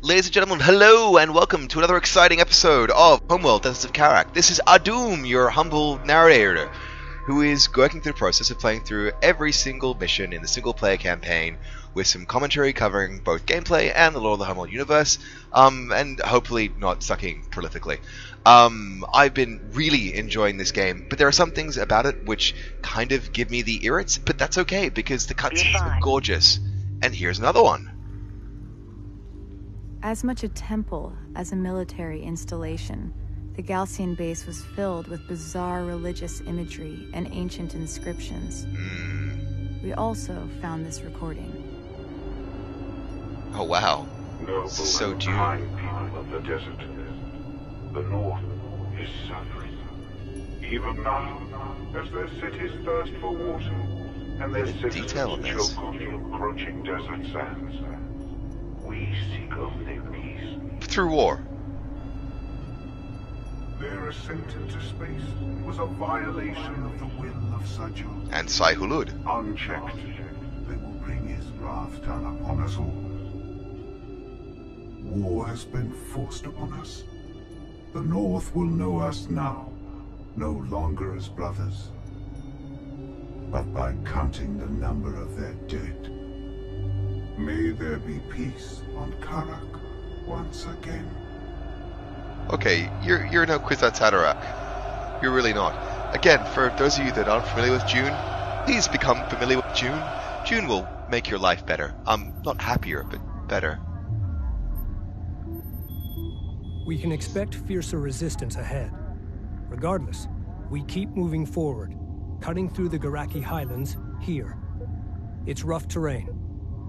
Ladies and gentlemen, hello and welcome to another exciting episode of Homeworld, Deserts of Kharak. This is Ahdoom, your humble narrator, who is working through the process of playing through every single mission in the single-player campaign with some commentary covering both gameplay and the lore of the Homeworld universe, and hopefully not sucking prolifically. I've been really enjoying this game, but there are some things about it which kind of give me the irrits, but that's okay because the cutscenes are gorgeous. And here's another one. As much a temple as a military installation, the Galcian base was filled with bizarre religious imagery and ancient inscriptions. We also found this recording. Oh wow. Noble So and Dune. kind people of the desert. The North is suffering. Even now, as their cities thirst for water, and their Detail on citizens this. choke on the encroaching desert sands. We seek only peace. Through war. Their ascent into space was a violation of the will of Sajjad. And Sai Hulud. Unchecked, they will bring his wrath down upon us all. War has been forced upon us. The North will know us now, no longer as brothers, but by counting the number of their dead. May there be peace on Kharak once again. Okay, you're no Kwisatz Haderach. You're really not. Again, for those of you that aren't familiar with June, please become familiar with June. June will make your life better. Not happier, but better. We can expect fiercer resistance ahead. Regardless, we keep moving forward, cutting through the Garaki highlands here. It's rough terrain.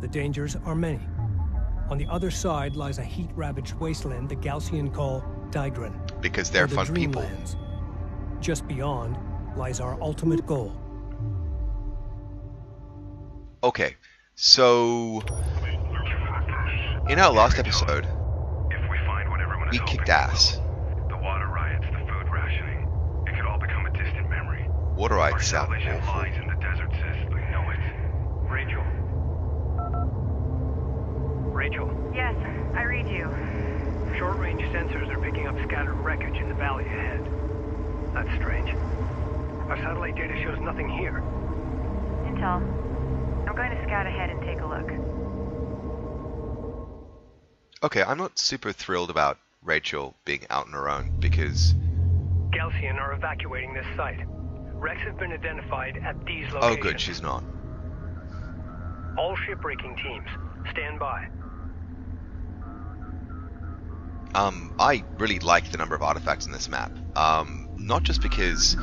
The dangers are many. On the other side lies a heat-ravaged wasteland the Galcian call Daedran. Because they're or the fun people. Dreamlands. Just beyond lies our ultimate goal. Okay, so in our last episode, If we find what everyone is we hoping kicked ass. for, the water riots, the food rationing, it could all become a distant memory. Water Our rights sound salvation awful. lies in the desert, sis. We know it. Rachel. Rachel, Yes, I read you. short-range sensors are picking up scattered wreckage in the valley ahead. That's strange. Our satellite data shows nothing here. Intel. I'm going to scout ahead and take a look. Okay, I'm not super thrilled about Rachel being out on her own because... Galcian are evacuating this site. Wrecks have been identified at these Oh locations. good, she's not. All shipbreaking teams, stand by. I really like the number of artifacts in this map. Not just because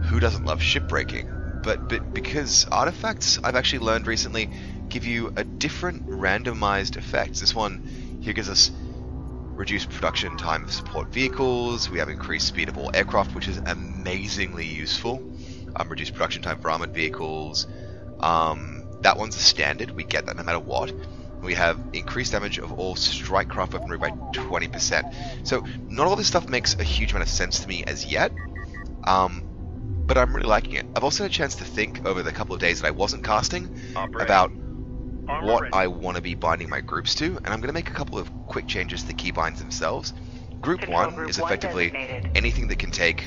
who doesn't love shipbreaking, but because artifacts, I've actually learned recently, give you a different randomized effect. This one here gives us reduced production time of support vehicles, we have increased speed of all aircraft, which is amazingly useful. Reduced production time for armored vehicles. That one's a standard, we get that no matter what. We have increased damage of all strike craft weaponry by 20%. So not all this stuff makes a huge amount of sense to me as yet, but I'm really liking it. I've also had a chance to think over the couple of days that I wasn't casting about what I want to be binding my groups to, and I'm going to make a couple of quick changes to the keybinds themselves. Group Control 1 Group is 1 effectively designated. anything that can take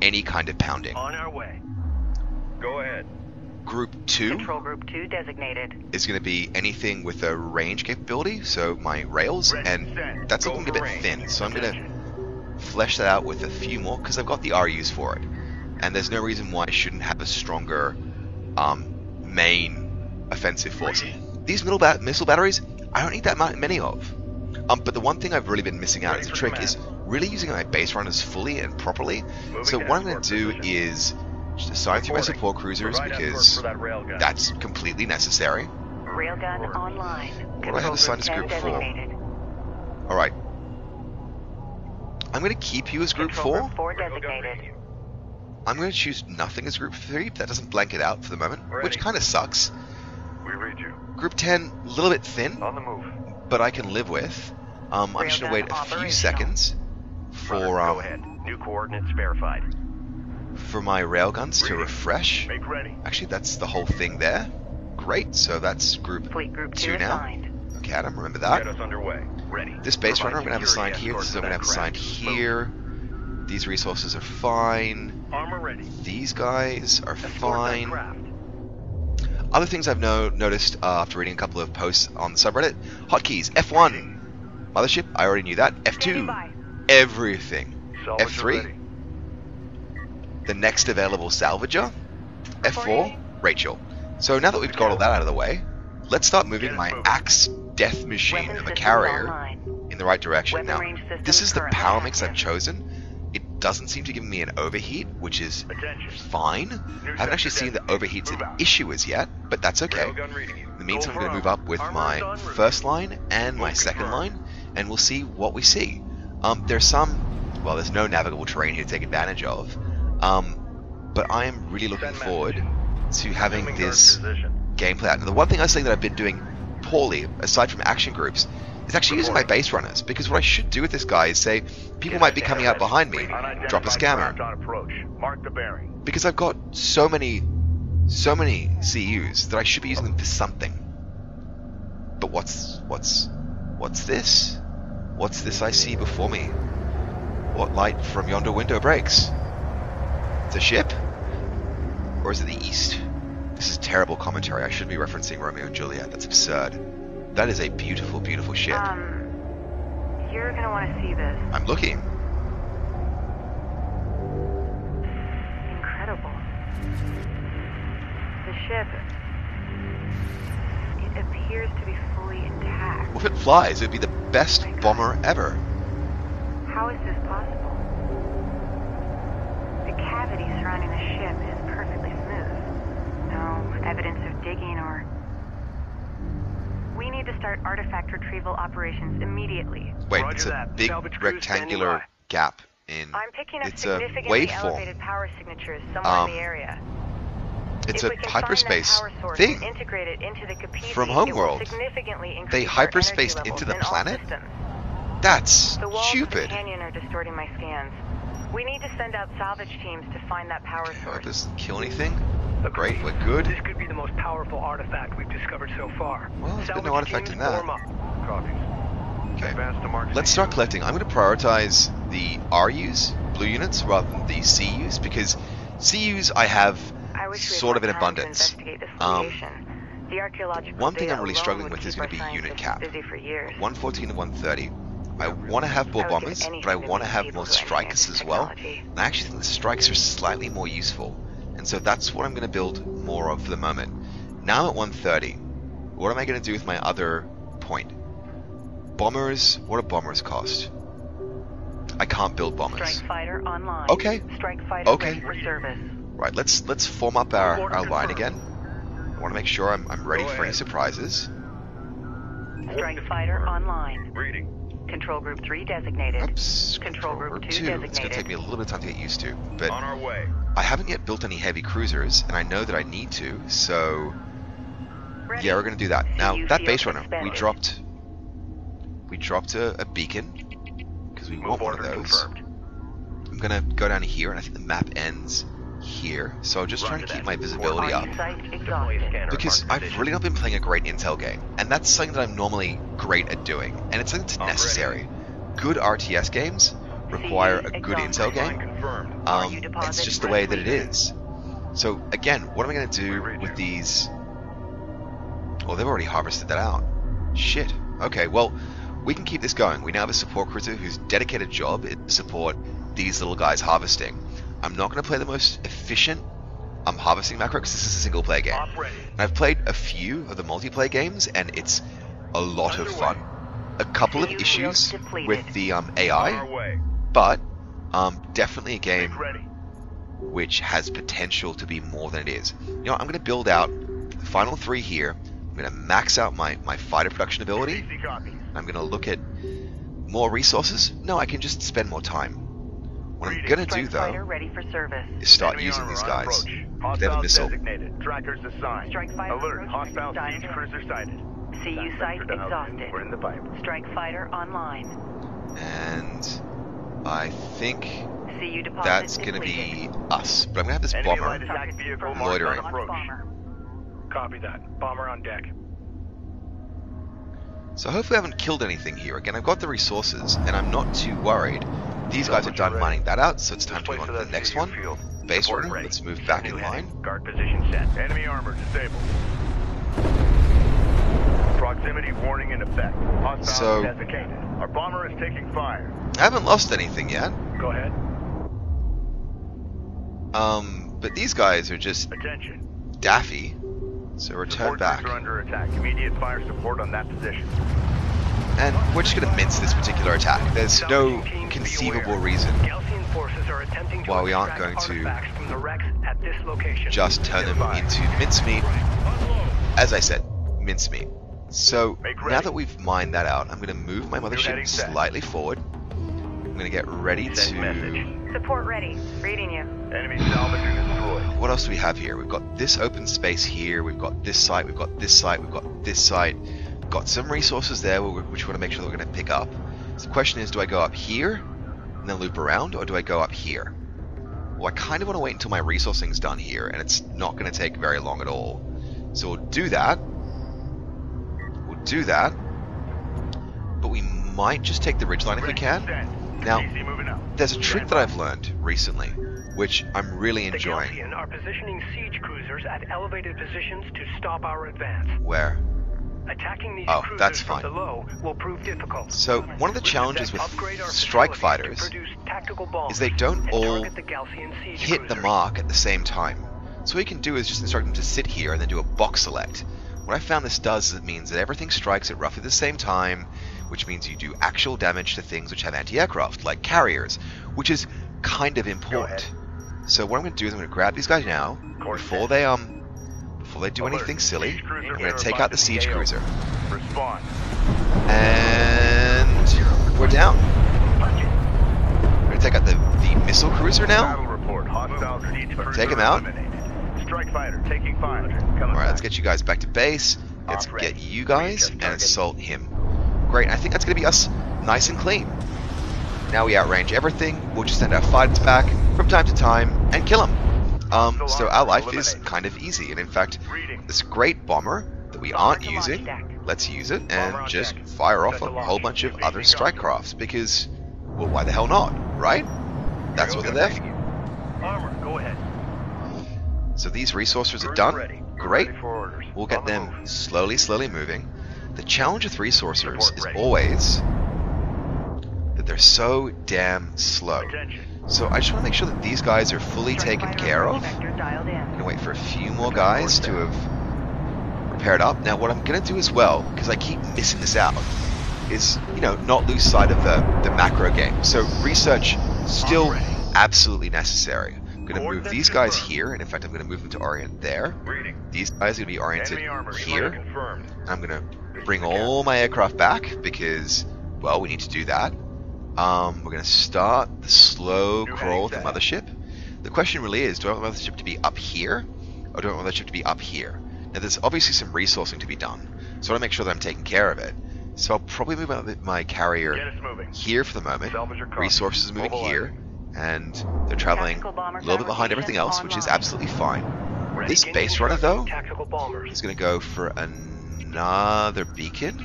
any kind of pounding. On our way. Go ahead. Group 2 Control Group 2 designated. is going to be anything with a range capability, so my rails, and that's looking a bit thin, so I'm going to flesh that out with a few more, because I've got the RUs for it, and there's no reason why I shouldn't have a stronger main offensive force. These missile batteries, I don't need that many of, but the one thing I've really been missing out as a trick is really using my base runners fully and properly. So what I'm going to do is just assign through my support cruisers because that's completely necessary. Railgun online. What do I have assigned as Group 4? designated. Alright. I'm going to keep you as Group Control 4. Group 4 designated. I'm going to choose nothing as Group 3, but that doesn't blank it out for the moment, which kind of sucks. We read you. Group 10, a little bit thin, On the move. but I can live with. I'm just going to wait a few Operational. seconds Go for ahead. New coordinates verified. my railguns to refresh. Make ready. Actually, that's the whole thing there. Great, so that's Group Fleet Group 2 2 now. assigned. Cadam, remember that. Get us underway. Ready. This base runner I'm going to have assigned here. This is what I'm going to have assigned here. These resources are fine. Armor ready. These guys are Escort that fine. craft. Other things I've noticed after reading a couple of posts on the subreddit. Hotkeys. F1. Mothership. I already knew that. Standing by. F2. Everything. Salvager F3. ready. The next available salvager. F4. Rachel. So now that we've got all that out of the way, let's start moving my axe death machine Weapon of a systems carrier online. in the right direction. Weapon Now, range systems this is the currently power mix I've active. chosen. It doesn't seem to give me an overheat, which is Attention. fine. I haven't actually seen that overheat's an issue as yet, but that's okay. Railgun reading you. In the meantime, I'm Go going to for move up with armor my on route. first line and my Full second confirmed. line, and we'll see what we see. There's no navigable terrain here to take advantage of, but I am really looking Send forward message. to having Assuming guard this position. gameplay out. Now, the one thing I was saying that I've been doing poorly, aside from action groups, is actually using my base runners, because what I should do with this guy is say, people might be coming out behind me, drop a scammer, On approach. Mark the bearing. because I've got so many CUs that I should be using them for something. But what's this? What's this I see before me? What light from yonder window breaks? It's a ship? Or is it the east? This is terrible commentary. I shouldn't be referencing Romeo and Juliet. That's absurd. That is a beautiful, beautiful ship. You're gonna want to see this. I'm looking. Incredible. The ship. It appears to be fully intact. Well, if it flies, it would be the best bomber ever. How is this possible? The cavity surrounding the ship is perfectly smooth. No evidence of digging or... We need to start artifact retrieval operations immediately. Wait, Roger it's a that. big Salvage crew rectangular standing gap in... I'm picking up It's a significantly waveform. elevated power signatures somewhere in the area. It's If a we can find that hyperspace power source thing. and integrate it into the Capizzi, from it will Homeworld. significantly increase They our energy hyperspaced levels into the in all planet? systems. That's The walls of the stupid. canyon are distorting my scans. We need to send out salvage teams to find that power Okay, source. doesn't kill anything. Agreed. Great, we're good. This could be the most powerful artifact we've discovered so far. Well, there's been no Salvage artifact teams in that. form up. Copies. Okay. Advance to mark Let's start collecting. I'm going to prioritize the RUs, blue units, rather than the CUs, because CUs I have I wish we had sort of more in time to abundance. investigate this location. The archaeological One thing data I'm really alone struggling would with is keep going to our be unit scientists cap. busy for years. 114 and 130. I want to have more I would give bombers, but anything I to want to meet have people more who engineered strikers this as well. technology. And I actually think the strikes are slightly more useful, and so that's what I'm going to build more of for the moment. Now I'm at 130. What am I going to do with my other point? Bombers. What do bombers cost? I can't build bombers. Strike fighter online. Okay. Strike fighter Okay. ready for service. Right, let's form up our line again. I want to make sure I'm ready for any surprises. Strike fighter online. Reading. Control group 3 designated. Oops. Control group 2 It's going to designated. take me a little bit of time to get used to, but On our way. I haven't yet built any heavy cruisers, and I know that I need to, so Ready. yeah, we're going to do that. Now, CU that field base runner, suspended. we dropped a beacon, because we want one of order those. confirmed. I'm going to go down here, and I think the map ends here, so I'm just trying to keep my visibility up. Site Deploy exhausted. scanner. Because Mark I've really not been playing a great intel game, and that's something that I'm normally great at doing, and it's something that's Already. necessary. Good RTS games require a good intel Line game. confirmed. It's just the way that it is. So again, what am I going to do with these? Oh, they've already harvested that out. Shit. Okay, well, we can keep this going. We now have a support cruiser whose dedicated job is to support these little guys harvesting. I'm not going to play the most efficient harvesting macro because this is a single player game. Op ready. And I've played a few of the multiplayer games, and it's a lot of fun. A couple of CU issues field depleted. with the On our AI, way. but definitely a game Make ready. which has potential to be more than it is. You know, I'm going to build out the final 3 here. I'm going to max out my fighter production ability. Easy copies. I'm going to look at more resources. No, I can just spend more time. What I'm going to do, Strike fighter though, ready for service. is start Enemy using armor these on guys. approach. They have a Hostiles missile. designated. Trackers assigned. Strike fighter Alert. approaching. Hostile Dire siege threat. cruiser sighted. CU site exhausted. We're in the pipe. Strike fighter online. And I think CU deposit that's going to depleted. be us. But I'm going to have this Enemy bomber. light attack vehicle marked Loitering. on approach. Bomber. Copy that. Bomber on deck. So hopefully I haven't killed anything here. Again, I've got the resources, and I'm not too worried. These guys are done mining that out, so it's time to move on to the next one. Base running, let's move back in line. Guard position set. Enemy armor disabled. Proximity warning in effect. Hostile designated. Our bomber is taking fire. I haven't lost anything yet. Go ahead. But these guys are just daffy. So return back. Under attack. Immediate fire support on that position. And we're just going to mince this particular attack. There's no conceivable reason why we aren't going to just turn them into mincemeat. As I said, mincemeat. So now that we've mined that out, I'm going to move my mothership slightly forward. I'm going to get ready to... Support ready. Reading you. Enemy salvage and destroyed. What else do we have here? We've got this open space here. We've got this site. We've got this site. We've got this site. We've got some resources there which we want to make sure that we're going to pick up. So the question is, do I go up here and then loop around, or do I go up here? Well, I kind of want to wait until my resourcing's done here, and it's not going to take very long at all. So we'll do that. We'll do that. But we might just take the ridgeline if we can. Now, there's a trick that I've learned recently, which I'm really enjoying. The Galcian are positioning siege cruisers at elevated positions to stop our advance. Where? Attacking these cruisers that's fine. from below will prove difficult. So one of the challenges with strike fighters is they don't all hit the mark at the same time. So what you can do is just instruct them to sit here and then do a box select. What I found this does is it means that everything strikes at roughly the same time, which means you do actual damage to things which have anti-aircraft, like carriers, which is kind of important. So what I'm going to do is I'm going to grab these guys now, before they do anything silly. I'm going to take out the siege cruiser. And we're down. I'm going to take out the missile cruiser now. Take him out. Alright, let's get you guys back to base. Let's get you guys and assault him. Great, I think that's going to be us nice and clean. Now we outrange everything. We'll just send our fighters back from time to time and kill them. So our life is kind of easy. And in fact, this great bomber that we aren't using, let's use it and just fire off a whole bunch of other strike crafts. Because, well, why the hell not, right? That's what they're there for. Go ahead. So these resources are done. Great. We'll get them slowly moving. The challenge with resources is always that they're so damn slow. So I just want to make sure that these guys are fully taken care of. I'm going to wait for a few more guys to have repaired up. Now what I'm going to do as well, because I keep missing this out, is, you know, not lose sight of the macro game. So research still absolutely necessary. I'm going to move these guys here, and in fact I'm going to move them to orient there. These guys are going to be oriented here. I'm going to bring all my aircraft back because, well, we need to do that. We're going to start the slow crawl of the mothership. The question really is, do I want the mothership to be up here, or do I want the mothership to be up here? Now there's obviously some resourcing to be done, so I want to make sure that I'm taking care of it. So I'll probably move my carrier here for the moment. Resources are moving here, and they're traveling a little bit behind everything else, which is absolutely fine. This base runner, though, is going to go for another beacon.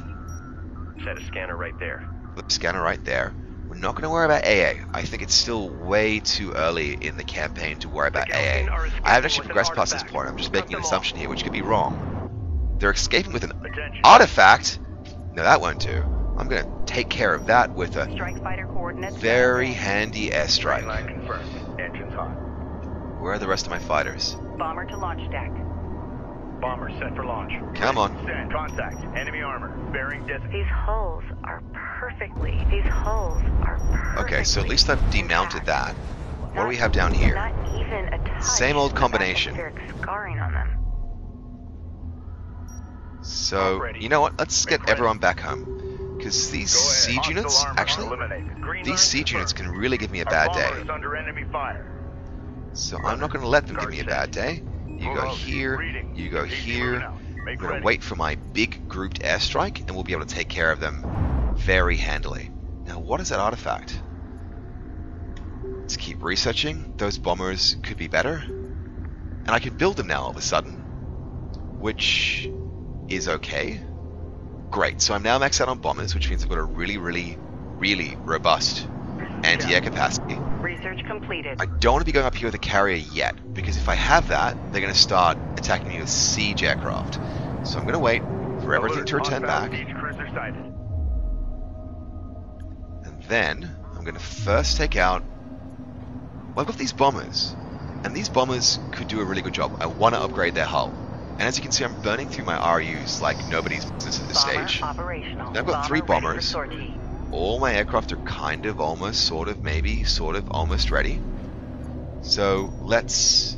Set a scanner right there. Scanner right there. We're not going to worry about AA. I think it's still way too early in the campaign to worry about AA. I haven't actually progressed past this point. I'm just making an assumption here, which could be wrong. They're escaping with an artifact. No, that won't do. I'm going to take care of that with a very handy airstrike. Where are the rest of my fighters? Bomber to launch deck. Bomber set for launch. Come on. Contact. Enemy armor. Bearing distance. These holes are perfectly. Okay, so at least I've demounted that. What do we have down here? Not even a touch. Same old combination. Scarring on them. So, you know what? Let's get everyone back home. Because these siege units, actually, these siege units can really give me a bad day. So I'm not going to let them give me a bad day. You go here, you go here. I'm going to wait for my big grouped airstrike, and we'll be able to take care of them very handily. Now, what is that artifact? Let's keep researching. Those bombers could be better. And I can build them now all of a sudden, which is okay. Great, so I'm now maxed out on bombers, which means I've got a really, really, really robust anti-air capacity. Research completed. I don't want to be going up here with a carrier yet, because if I have that, they're going to start attacking me with siege aircraft. So I'm going to wait for everything to return back. And then I'm going to first take out... Well, I've got these bombers, and these bombers could do a really good job. I want to upgrade their hull. And as you can see, I'm burning through my RUs like nobody's business at this stage. Now I've got 3 bombers. All my aircraft are kind of, almost, sort of, maybe, sort of, almost ready. So let's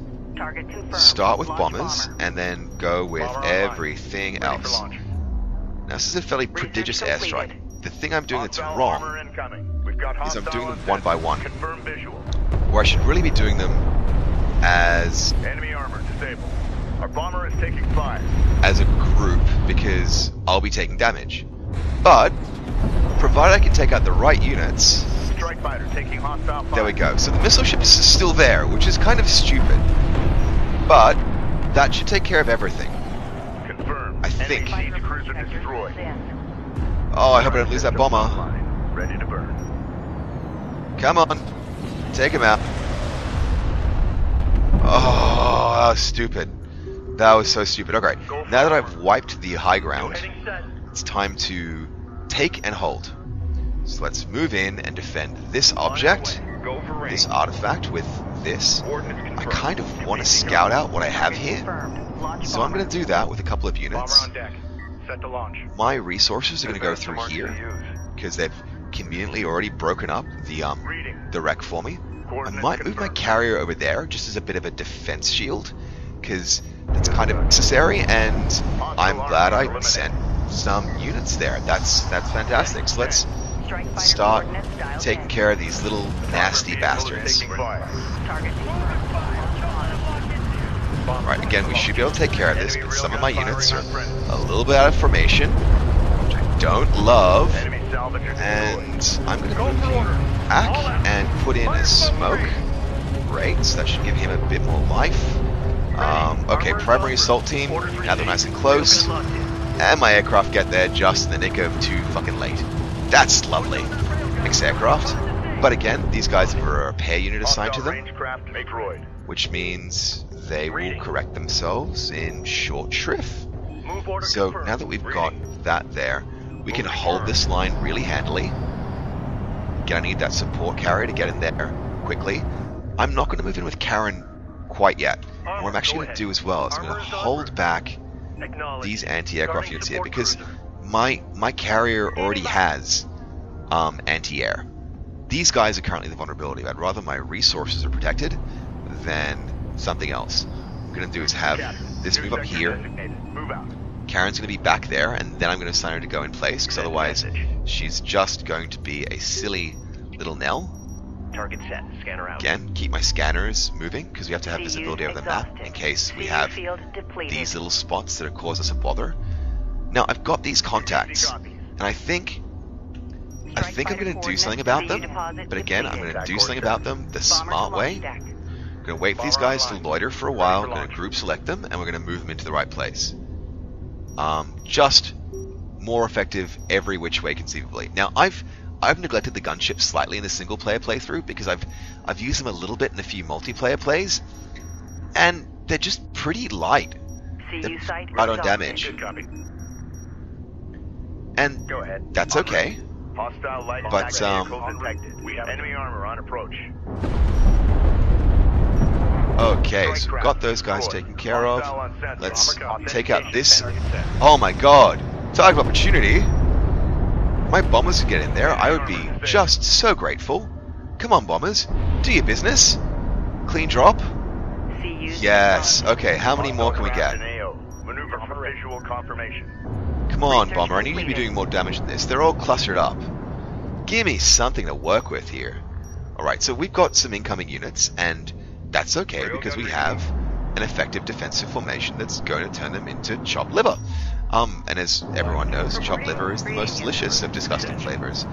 start with bombers and then go with everything else. Now this is a fairly prodigious airstrike. The thing I'm doing that's wrong is I'm doing them one by one. Or I should really be doing them as... Enemy armor disabled. Our bomber is taking fire. As a group, because I'll be taking damage. But, provided I can take out the right units... Strike fighter taking hostile fire. There we go. So the missile ship is still there, which is kind of stupid. But, that should take care of everything. Confirmed. I think. Enemy siege cruiser destroyed. Oh, I hope I don't lose that bomber. Ready to burn. Come on. Take him out. Oh, that was stupid. That was so stupid. Okay, now that I've wiped the high ground, it's time to take and hold. So let's move in and defend this object, this artifact with this. I kind of want to scout out what I have here, so I'm going to do that with a couple of units. My resources are going to go through here, because they've conveniently already broken up the wreck for me. I might move my carrier over there, just as a bit of a defense shield, because that's kind of necessary, and I'm glad I sent some units there. That's fantastic. So let's start taking care of these little nasty bastards. Alright, again, we should be able to take care of this, but some of my units are a little bit out of formation, which I don't love, and I'm going to move you back and put in a smoke. Great, so that should give him a bit more life. Okay, primary assault team, now they're nice and close, and my aircraft get there just in the nick of too fucking late. That's lovely. Thanks, aircraft. But again, these guys have a repair unit assigned to them, which means they will correct themselves in short shrift. So now that we've got that there, we can hold this line really handily. Gonna need that support carrier to get in there quickly. I'm not going to move in with Karen quite yet. And what I'm actually going to do as well is I'm going to hold back these anti-aircraft units here, because my carrier already has anti-air. These guys are currently the vulnerability. I'd rather my resources are protected than something else. What I'm going to do is have this move up here. Karen's going to be back there, and then I'm going to assign her to go in place, because otherwise she's just going to be a silly little Nell. Target set. Scanner out. Again, keep my scanners moving, because we have to have visibility over the map in case we have these little spots that cause us a bother. Now, I've got these contacts, and I think I'm going to do something about them, but again, I'm going to do something about them the smart way. I'm going to wait for these guys to loiter for a while, I'm going to group select them, and we're going to move them into the right place. Just more effective every which way conceivably. Now, I've neglected the gunship slightly in the single player playthrough, because I've used them a little bit in a few multiplayer plays, and they're just pretty light. They're right on damage. And that's okay. But we have enemy armor on approach. Okay, so we've got those guys taken care of. Let's take out this. Oh my god! Target of opportunity! My bombers could get in there, I would be just so grateful. Come on, bombers, do your business. Clean drop. Yes, okay, how many more can we get? Come on, bomber, I need you to be doing more damage than this. They're all clustered up. Give me something to work with here. Alright, so we've got some incoming units, and that's okay, because we have an effective defensive formation that's going to turn them into chopped liver. And as everyone knows, chopped liver is the most delicious of disgusting flavors.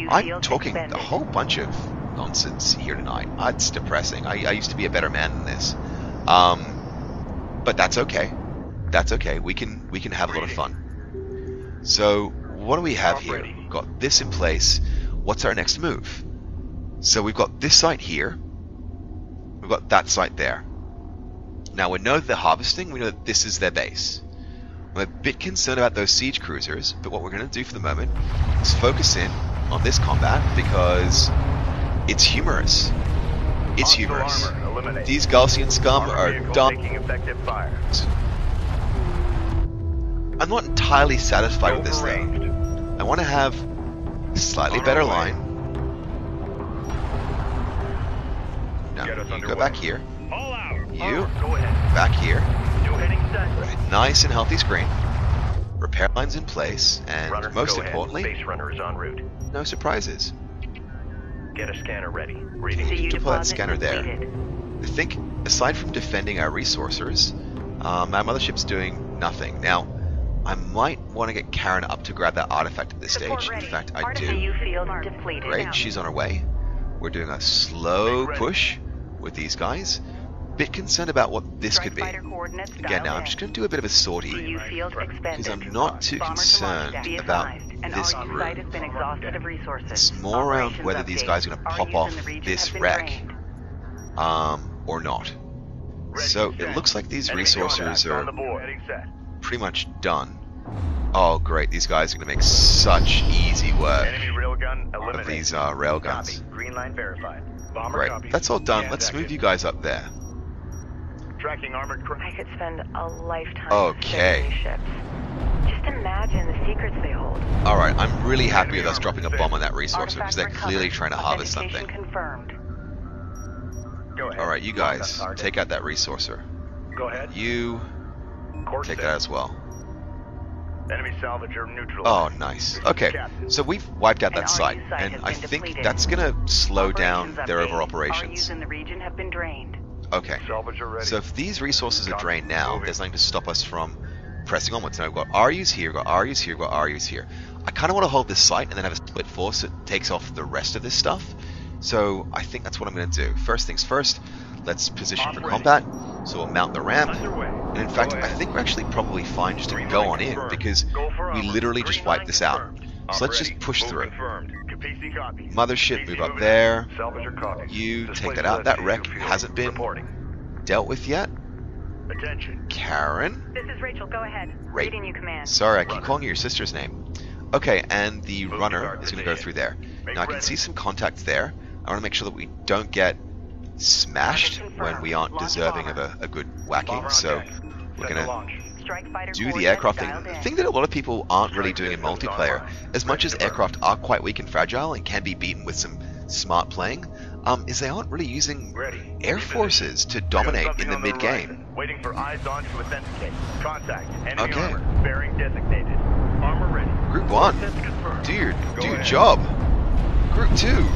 I'm talking a whole bunch of nonsense here tonight. It's depressing. I used to be a better man than this. But that's okay. That's okay. We can have a lot of fun. So what do we have here? We've got this in place. What's our next move? So we've got this site here. We've got that site there. Now we know that they're harvesting. We know that this is their base. I'm a bit concerned about those siege cruisers, but what we're going to do for the moment is focus in on this combat because it's humorous. It's humorous. These Gaussian scum are dumb. I'm not entirely satisfied with this though. I want to have a slightly better line. No, you go back here. You back here. Nice and healthy screen. Repair lines in place, and most importantly, no surprises. Get a scanner ready. You deploy that scanner there. I think, aside from defending our resources, our mothership's doing nothing. Now, I might want to get Karen up to grab that artifact at this stage. In fact, I do. Great, she's on her way. We're doing a slow push with these guys. Bit concerned about what this could be. Again, now I'm just going to do a bit of a sortie because I'm not too concerned about this group. It's more around whether these guys are going to pop off this wreck or not. So it looks like these resources are pretty much done. Oh great, these guys are going to make such easy work of these railguns. Great, that's all done. Let's move you guys up there. I could spend a lifetime studying these ships. Just imagine the secrets they hold. Alright, I'm really happy with us dropping a bomb on that resourcer because they're clearly trying to harvest something. Alright, you guys, take out that resourcer. You take that as well. Oh, nice. Okay, so we've wiped out that site, and I think that's going to slow down their overall operations. Okay, so if these resources are drained now, there's nothing to stop us from pressing onwards. Now we've got RUs here, we've got RUs here, we've got RUs here. I kind of want to hold this site and then have a split force that takes off the rest of this stuff. So I think that's what I'm going to do. First things first, let's position for combat. So we'll mount the ramp. And in fact, I think we're actually probably fine just to go on in because we literally just wiped this out. So let's just push through. Mothership, move up there. You take that out. That wreck hasn't been dealt with yet. Karen? This is Rachel, go ahead. Reading you command. Sorry, I keep calling you your sister's name. Okay, and the runner is going to go through there. Now I can see some contacts there. I want to make sure that we don't get smashed when we aren't deserving of a good whacking, so we're going to do the aircraft thing. The thing that a lot of people aren't really doing in multiplayer, as much as aircraft are quite weak and fragile and can be beaten with some smart playing, is they aren't really using air forces to dominate in the mid-game. Waiting for eyes on to authenticate. Contact. Enemy Okay. armor. Bearing designated. Armor ready. Group 1, do your job. Group 2,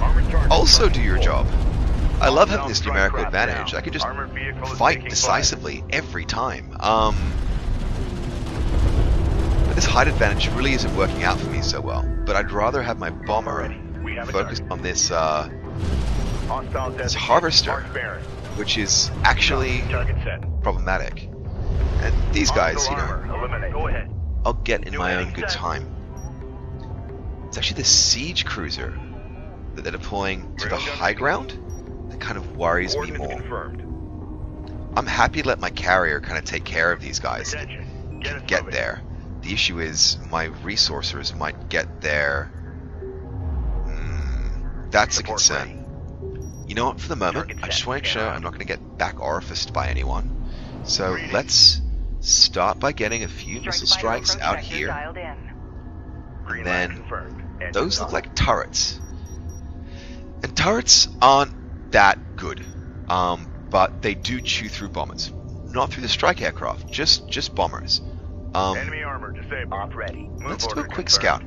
also do your job. I love having this numerical advantage. I can just fight decisively every time. But this height advantage really isn't working out for me so well. But I'd rather have my bomber focused on this this harvester, which is actually problematic. And these guys, you know, I'll get in my own good time. It's actually the siege cruiser that they're deploying to the high ground that kind of worries me more. I'm happy to let my carrier kind of take care of these guys and get there. The issue is my resourcers might get there. That's a concern. You know what, for the moment, I just want to make sure I'm not going to get back orificed by anyone. So let's start by getting a few missile strikes out here. And then those look like turrets. And turrets aren't that good, but they do chew through bombers. Not through the strike aircraft, just bombers. Enemy armor disabled. Ready. Let's do a quick scout.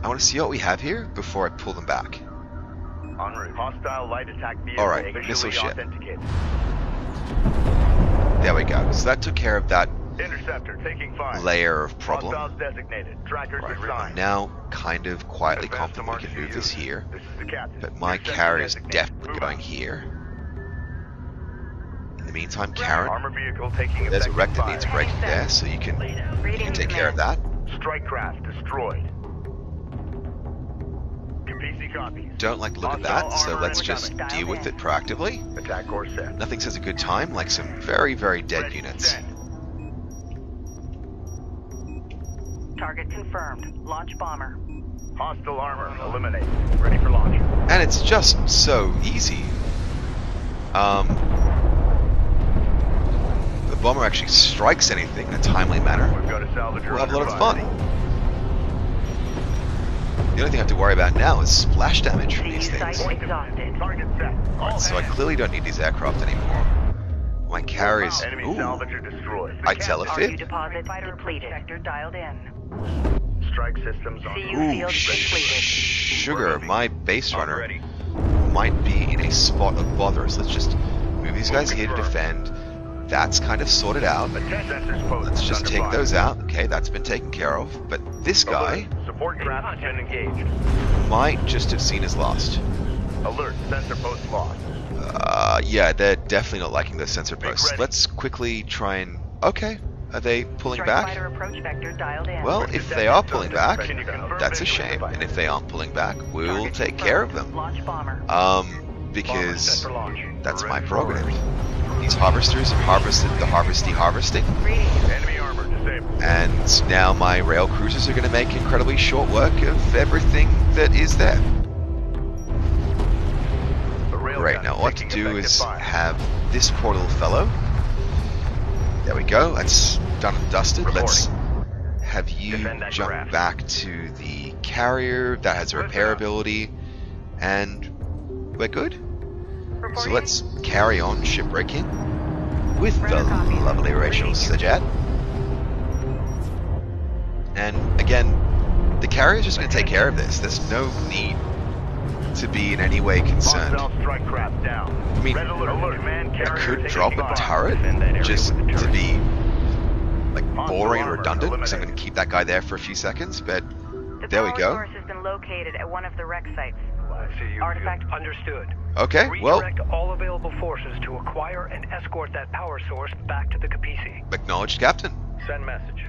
I want to see what we have here before I pull them back. En route. Hostile light attack vehicle. Alright, missile ship. Authenticated. There we go. So that took care of that Interceptor taking fire. layer of problem. Hostiles designated. Trackers I'm assigned. now kind of quietly confident we can move this here, but my carrier is definitely going here. In the meantime, Karen, Armor vehicle taking there's a wreck that fire. needs breaking there, so you can take care of that. Strike craft destroyed. PC copies. Don't like the look of that, so let's just deal with it proactively. Attack course set. Nothing says a good time like some very, very dead Ready, units. send. Target confirmed. Launch bomber. Hostile armor eliminated. Ready for launch. And it's just so easy. The bomber actually strikes anything in a timely manner. We've got a salvager. We'll have a lot of under fun. fire. The only thing I have to worry about now is splash damage from these CU things. site exhausted. Target set. Alright, so I clearly don't need these aircraft anymore. My carriers... Enemy Ooh, salvager destroyed. I tell a RU fib. deposit depleted. Sector dialed in. Strike systems on. CU Ooh, field depleted. sugar, my base runner Ready. might be in a spot of bother. So let's just move these guys here to defend. That's kind of sorted out. Sensors posted. Let's just Under take fire. those out. Okay, that's been taken care of. But this guy Alert. Support craft has been engaged. might just have seen his last. Alert. Sensor post lost. Yeah, they're definitely not liking those sensor posts. ready. Let's quickly try and... Okay, are they pulling Strike back? fighter approach vector dialed in. Well, if they are pulling back, Can you confirm that's a visual shame. device? And if they aren't pulling back, we'll Target take confirmed. care of them. Launch bomber. Because Set for launch. that's my Ready for prerogative. launch. These harvesters have harvested the harvesting, Greetings. Enemy armor disabled. and now my rail cruisers are going to make incredibly short work of everything that is there. The railgun Great, now what to taking do effective is fire. have this poor little fellow. There we go, that's done and dusted. Let's have you Defend that jump craft. back to the carrier that has a repair ability, and we're good. So let's carry on shipbreaking with the lovely Rachel Sajat. And again, the carrier's just going to take care of this. There's no need to be in any way concerned. Hostile strike craft down. I mean, Red alert. Command I carrier could taking drop a fire. turret Defend that area just with the to turret. be like Hostile boring and armor redundant because I'm going eliminated. to keep that guy there for a few seconds, but The there we power go. source has been located at one of the wreck sites. CU Artifact field. Understood. Okay, well, Redirect all available forces to acquire and escort that power source back to the Capisi. acknowledged, Captain. Send message.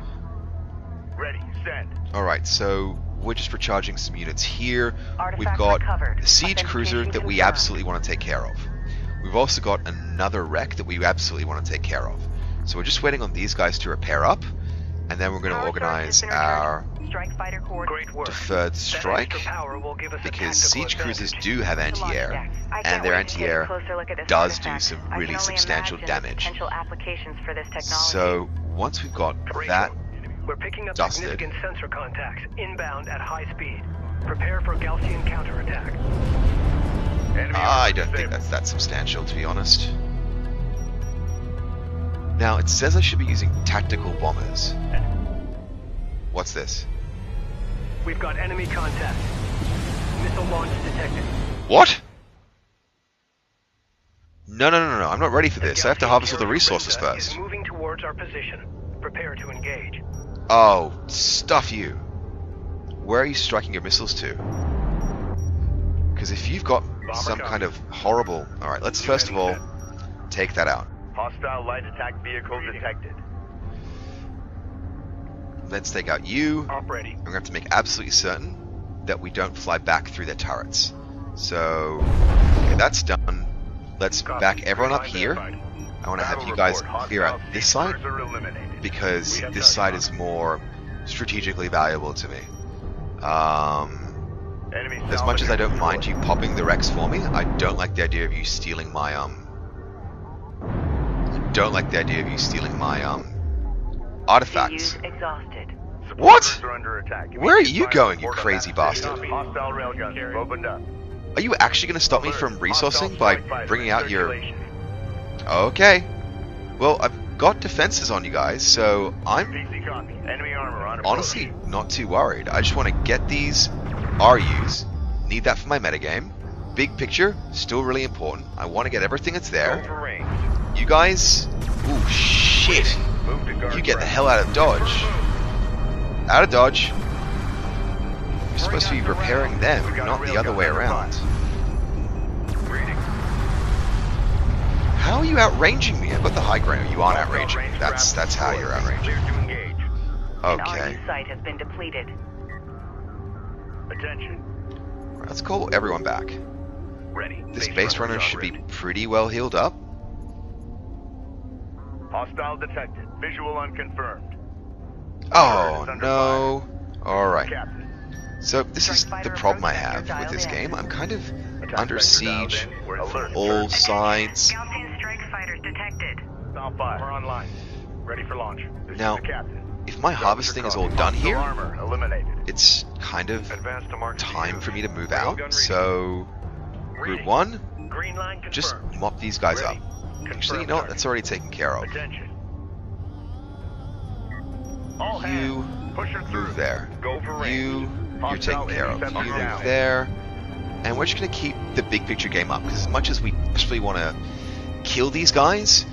Ready. Send. Alright, so we're just recharging some units here. We've Artifact got recovered. the siege cruiser that we confirmed. absolutely want to take care of. We've also got another wreck that we absolutely want to take care of. So we're just waiting on these guys to repair up, and then we're going to Power source organize has been our returned. Strike fighter coordinates. Great work. deferred That strike, extra power will give us a because tactical siege cruisers advantage. do have To launch anti-air, deck. I and can't their wait to take a anti-air closer look at this does do artifact. some I can really only substantial imagine the damage. potential applications for this technology. So once we've got that, We're picking up dusted. significant sensor contacts inbound at high speed. Prepare for Gaussian counterattack. Enemy I armor don't think disabled. that's that substantial, to be honest. Now, it says I should be using tactical bombers. What's this? We've got enemy contact. Missile launch detected. What? No, I'm not ready for this. I have to harvest all the resources Is first. moving towards our position. Prepare to engage. Oh, stuff you. Where are you striking your missiles to? Because if you've got some kind of horrible... Alright, let's first of all take that out. Hostile light attack vehicle detected. Let's take out you. Op ready. I'm going to have to make absolutely certain that we don't fly back through their turrets. So, okay, that's done. Let's back everyone up here. I want to have you guys clear out this side, because this side is more strategically valuable to me. As much as I don't mind you popping the Rex for me, I don't like the idea of you stealing my artifacts. CU's exhausted. What? Supporters are under attack. Where are you Immediate going, you fire crazy support bastard? Hostile railguns opened up. Are you actually going to stop me from resourcing by bringing out your... Circulation. Okay. Well, I've got defenses on you guys, so I'm PC copy. Enemy armor on approach. honestly not too worried. I just want to get these RUs. Need that for my metagame. Big picture, still really important. I want to get everything that's Go there. for range. You guys... Ooh, shit. Move to guard You get the track. hell out of Dodge. Out of Dodge. You're supposed to be repairing them, not the other way around. Reading. How are you outranging me? I've got the high ground. You aren't outranging me. Range That's craft how you're destroyed. outranging. Clear to engage. An Okay. RU site has been depleted. Attention. Let's call everyone back. Ready. This base runner should be pretty well healed up. Hostile detected. Visual unconfirmed. Oh no. Alright. Captain. So this is the problem I have with this game. I'm kind of under siege from all sides. Gaussian strike fighters detected. Sound 5. We're online. Ready for launch. This Now, is the captain. if my harvesting is all done here, Armor eliminated. it's kind of Advance to mark time for me to move Railgun out. reading. So, group 1, Green line confirmed. just mop these guys up. Ready. Actually, you know what? That's already taken care of. Attention. All You hands. Push her through. move there. Go for range. You're Hostile taken care of. You interceptor down. move there. And we're just going to keep the big picture game up. Because as much as we actually want to kill these guys,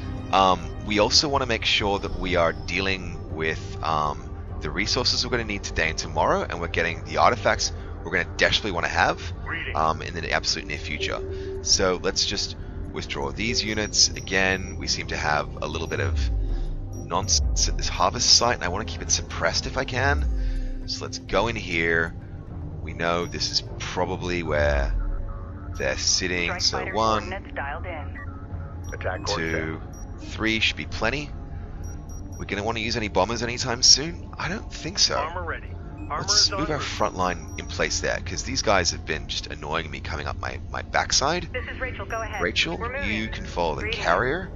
we also want to make sure that we are dealing with the resources we're going to need today and tomorrow. And we're getting the artifacts we're going to desperately want to have in the absolute near future. So let's just withdraw these units. Again, we seem to have a little bit of nonsense at this harvest site, and I want to keep it suppressed if I can. So let's go in here. We know this is probably where they're sitting. Strike So fighter 1, coordinates dialed in. Attack course 2, 3 should be plenty. We're going to want to use any bombers anytime soon? I don't think so. Armor ready. Armor Let's is move en our route. front line in place there, because these guys have been just annoying me coming up my backside. This is Rachel. Go ahead. Rachel, We're moving. you can follow the Greetings. carrier.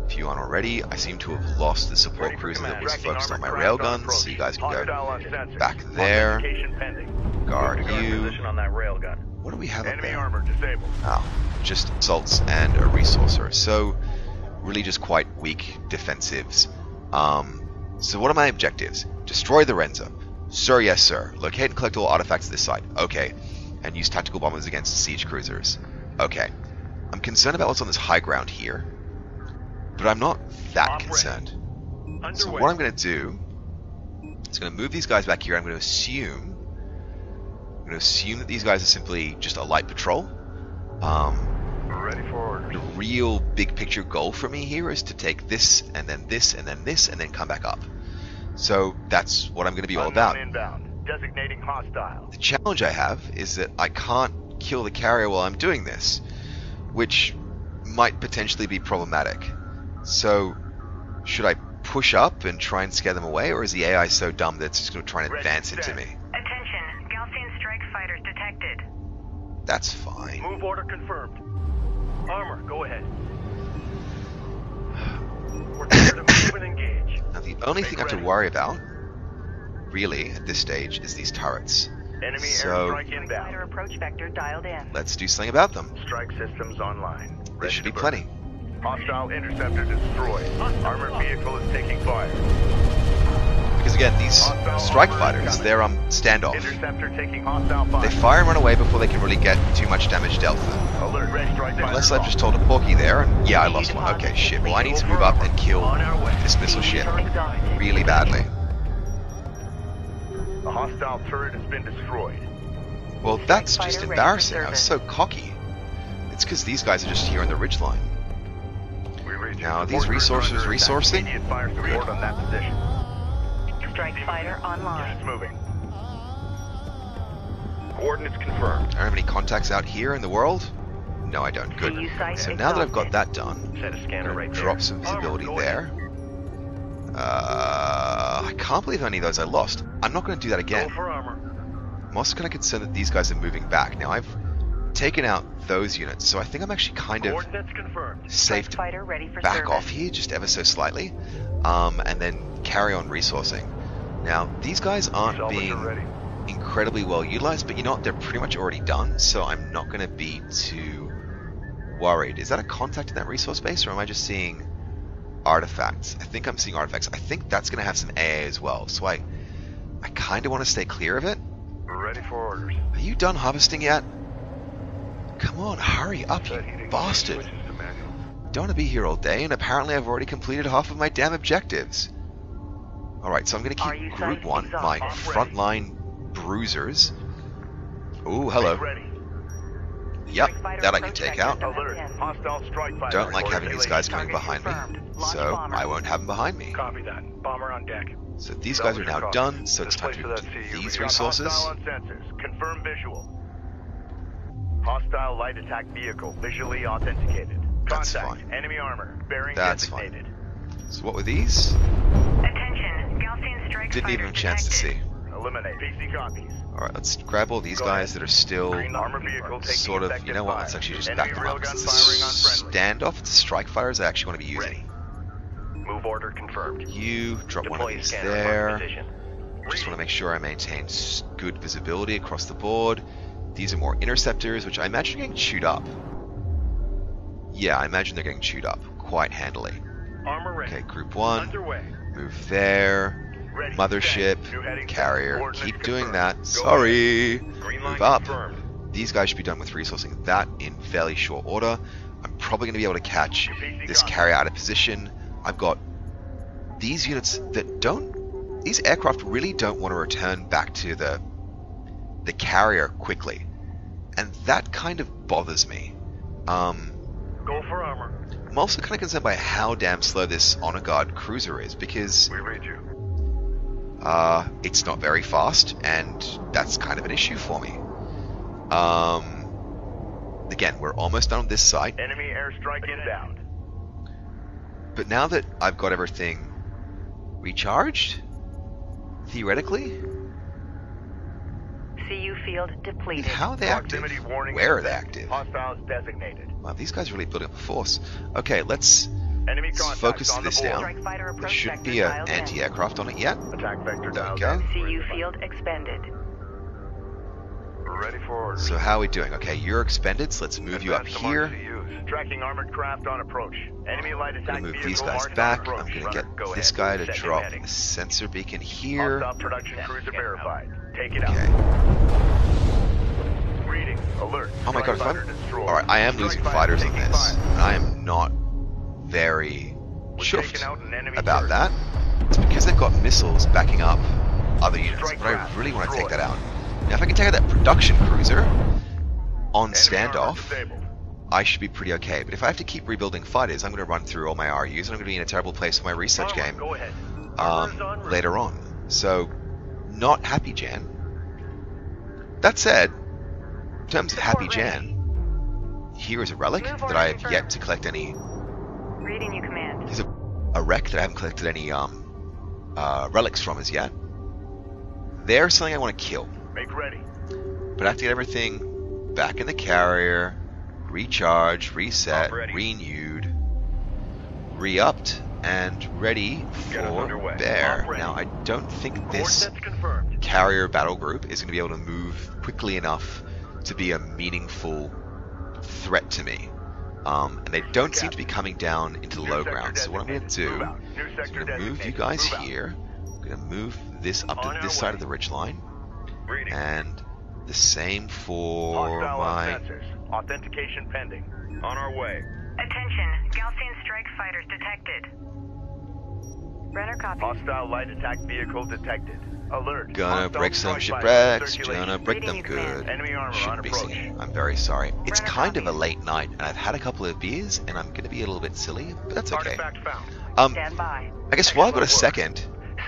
If you aren't already, I seem to have lost the support Ready for cruiser that command. was Tracking focused on my armor craft on railguns, approach. so you guys can Hostile go on sensors. back there. Authentication pending. Guard Moving to you. position on that railgun. What do we have up Enemy there? armor disabled. Oh, just assaults and a resourcer. So, really just quite weak defensives. So what are my objectives? Destroy the Renza. Sir, yes sir. Locate and collect all artifacts at this site. Okay. And use tactical bombers against siege cruisers. Okay. I'm concerned about what's on this high ground here. But I'm not that Op concerned. Underway. So what I'm going to do is going to move these guys back here. I'm going to assume that these guys are simply just a light patrol. Ready for orders. The real big picture goal for me here is to take this, and then this, and then this, and then come back up. So that's what I'm going to be all Unknown about. Inbound. Designating hostile. The challenge I have is that I can't kill the carrier while I'm doing this, which might potentially be problematic. So, should I push up and try and scare them away, or is the AI so dumb that it's just going to try and advance into me? Attention. Gaussian strike fighters detected. That's fine. Move order confirmed. Armor, go ahead. We're clear to move and engage. Now, the only thing I have to worry about, really, at this stage, is these turrets. Enemy So- airstrike Fighter inbound. approach vector dialed in. Let's do something about them. Strike systems online. There Ready should to be burn. plenty. Hostile interceptor destroyed. Armored vehicle is taking fire. Because again, these strike fighters, they're standoff. Interceptor taking hostile fire. They fire and run away before they can really get too much damage dealt to them. Alert. Red strike fighter. Unless I've just told a porky there, and yeah, I lost one. Okay, shit. Well, I need to move up and kill this missile ship Exhausted. really badly. A hostile turret has been destroyed. Well, that's Fighter just ready for embarrassing. I was service. so cocky. It's because these guys are just here on the ridgeline. We reach Now, support these resources under attack. resourcing? Immediate fire support on that position. Strike fighter online. It's moving. Coordinates confirmed. I don't have any contacts out here in the world? No, I don't. Good. CU site So now that I've got exhausted. that done, Set a I'm scanner going right to there. drop some visibility Armor, go ahead. there. I can't believe how many of those I lost. I'm not going to do that Go again. for armor. I'm also kind of concerned that these guys are moving back. Now, I've taken out those units, so I think I'm actually kind of Coordinates confirmed. safe Strike to fighter ready for back service. off here just ever so slightly, and then carry on resourcing. Now, these guys aren't Salvage are being ready. incredibly well utilized, but you know what? They're pretty much already done, so I'm not going to be too worried. Is that a contact in that resource base, or am I just seeing artifacts? I think I'm seeing artifacts. I think that's going to have some AA as well, so I kind of want to stay clear of it. We're ready for orders. Are you done harvesting yet? Come on, hurry up, you Set heating. bastard. Switches to manual. Don't want to be here all day, and apparently I've already completed half of my damn objectives. Alright, so I'm going to Are you keep Group site 1, my exhausted? frontline bruisers. Ooh, hello. Ready. Yep, that I can take out. Alert. Hostile strike fighter. Don't like having these guys coming behind me, so I won't have them behind me. Copy that. Bomber on deck. So these guys are now done, so it's time to move these resources. Hostile on sensors. Confirm visual. Hostile light attack vehicle visually authenticated. That's Contact. fine. Enemy armor. Bearing That's designated. So what were these? Attention, Galcian strike Didn't even have a fighters chance to see. detected. Eliminate. PC copies. Alright, let's grab all these Go guys ahead. that are still Green armor vehicle taking sort of, you effective know what, fire. let's actually just Enemy back them railgun up. It's firing on the friendly. standoff, it's the strike fighters I actually want to be using. Move order confirmed. You drop one of Deploy these scanner. there. Mark position. Just want to make sure I maintain good visibility across the board. These are more interceptors, which I imagine are getting chewed up. Yeah, I imagine they're getting chewed up quite handily. Armor ready. Okay, group 1, Underway. move there. Ready. Mothership, New heading carrier, coordinates keep doing confirmed. that. Go Sorry. Green line Move up. confirmed. These guys should be done with resourcing that in fairly short order. I'm probably going to be able to catch this carrier out of position. I've got these units that don't... These aircraft really don't want to return back to the carrier quickly. And that kind of bothers me. Go for armor. I'm also kind of concerned by how damn slow this Honor Guard cruiser is, because We read you. it's not very fast, and that's kind of an issue for me. Again, we're almost done on this site, Enemy airstrike inbound. but now that I've got everything recharged, theoretically, CU field depleted. how are they active? Proximity warning. Where are they active? Hostiles designated. Wow, these guys are really building up a force. Okay, let's Enemy contacts focus on the this board. down. Strike fighter There approach shouldn't vector be an dialed in. anti-aircraft on it yet. Attack vector There we dialed go. in. CU field expended. Ready for orders. So how are we doing? Okay, you're expended, so let's move you up Advance to mark here. CUs. Tracking armored craft on approach. Enemy light I'm attack gonna move vehicle these guys marked on back. approach. I'm gonna Runner, get go this ahead. guy to Set new drop heading. a sensor beacon here. Hostile production cruiser verified. Take it Okay. out. Reading. Alert. Oh my god, Strike if fighter destroyed. Alright, I am Strike losing fighter fighters on taking this. fire. And I am not very We're chuffed taking out an enemy about turret. that. It's because they've got missiles backing up other units, Strike but I craft really want to take destroyed. that out. Now if I can take out that production cruiser on Enemy armor standoff, disabled. I should be pretty okay. But if I have to keep rebuilding fighters, I'm going to run through all my RUs and I'm going to be in a terrible place for my research Armor, game Go ahead. Armor's en route. later on. So, not happy Jan. That said, in terms of happy Jan, here is a relic Move that order I have confirmed. yet to collect any. Reading you command. Here's a wreck that I haven't collected any relics from as yet. They're something I want to kill, Make ready. but I have to get everything back in the carrier, recharged, reset, Up ready. renewed, re-upped, and ready Get us for underway. bear. Up ready. Now I don't think this Coordinates confirmed. carrier battle group is going to be able to move quickly enough to be a meaningful threat to me. And they don't seem to be coming down into the New low sector ground. So what I'm going to designated. do Move out. New is sector I'm going to move you designated. guys Move out. here. I'm going to move this up On to our this side of way. the ridgeline. Reading. And the same for Hostile on my... sensors. Authentication pending. On our way. Attention, Galcian strike fighters detected. Runner copy. Hostile light attack vehicle detected. Alert. Gonna Hostile break some strike fighter in shipwrecks, circulation. gonna break Reading them you command. good. Enemy armor on Shouldn't be approach. singing. I'm very sorry. It's Runner kind of a copy. late night, and I've had a couple of beers, and I'm gonna be a little bit silly, but that's okay. Artifact found. Stand by. I guess while I've got a Excellent work. second,